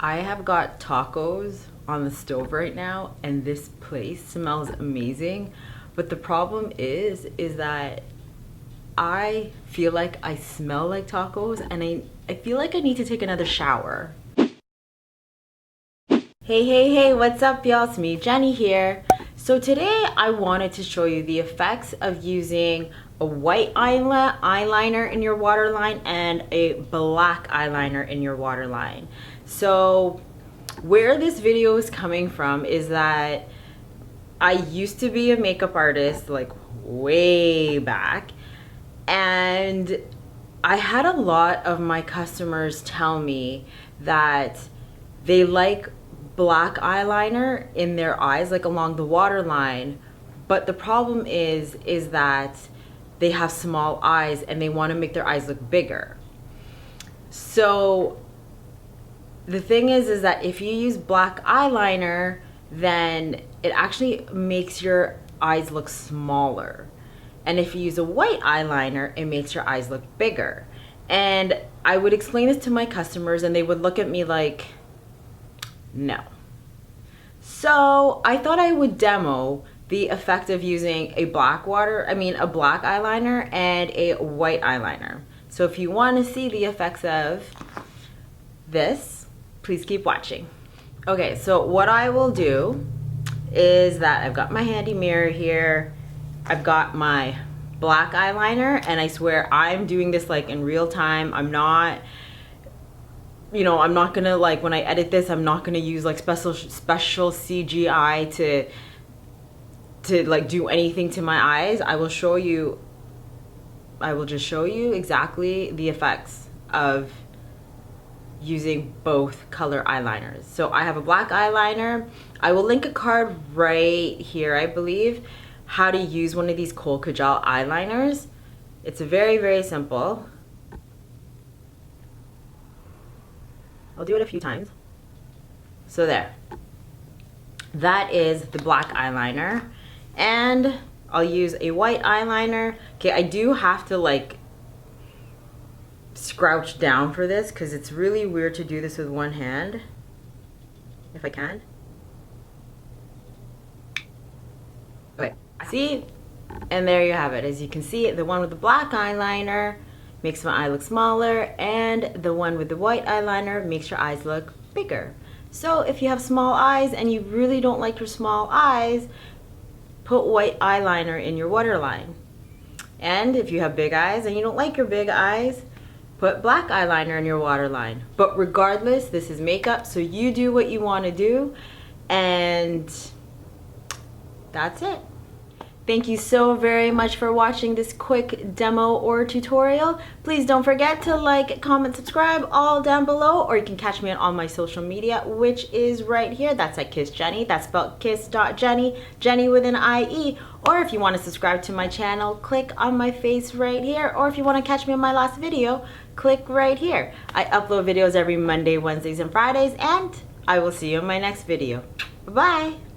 I have got tacos on the stove right now and this place smells amazing. But the problem is that I feel like I smell like tacos and I feel like I need to take another shower. Hey, what's up y'all? It's me, Jenny here. So today I wanted to show you the effects of using a white eyeliner in your waterline and a black eyeliner in your waterline. So where this video is coming from is that I used to be a makeup artist like way back, and I had a lot of my customers tell me that they like black eyeliner in their eyes, like along the waterline, but the problem is that they have small eyes and they want to make their eyes look bigger. So the thing is that if you use black eyeliner, then it actually makes your eyes look smaller. And if you use a white eyeliner, it makes your eyes look bigger. And I would explain this to my customers and they would look at me like, no. So I thought I would demo the effect of using a black eyeliner and a white eyeliner. So if you want to see the effects of this, please keep watching. Okay, so what I will do is that I've got my handy mirror here. I've got my black eyeliner, and I swear I'm doing this like in real time. I'm not gonna, like, when I edit this, I'm not gonna use like special CGI to like do anything to my eyes. I will just show you exactly the effects of using both color eyeliners. So I have a black eyeliner. I will link a card right here, I believe, how to use one of these Kohl Kajal eyeliners. It's very simple. I'll do it a few times. So there. That is the black eyeliner. And I'll use a white eyeliner. Okay, I do have to like scrouch down for this because it's really weird to do this with one hand. If I can. Okay, see? And there you have it. As you can see, the one with the black eyeliner makes my eye look smaller, and the one with the white eyeliner makes your eyes look bigger. So if you have small eyes and you really don't like your small eyes, put white eyeliner in your waterline. And if you have big eyes and you don't like your big eyes, put black eyeliner in your waterline. But regardless, this is makeup, so you do what you want to do, and that's it. Thank you so very much for watching this quick demo or tutorial. Please don't forget to like, comment, subscribe, all down below, or you can catch me on all my social media, which is right here. That's at kiss.jennie. That's spelled kiss.jennie, Jenny with an IE. Or if you want to subscribe to my channel, click on my face right here. Or if you want to catch me on my last video, click right here. I upload videos every Monday, Wednesdays, and Fridays, and I will see you in my next video. Bye-bye.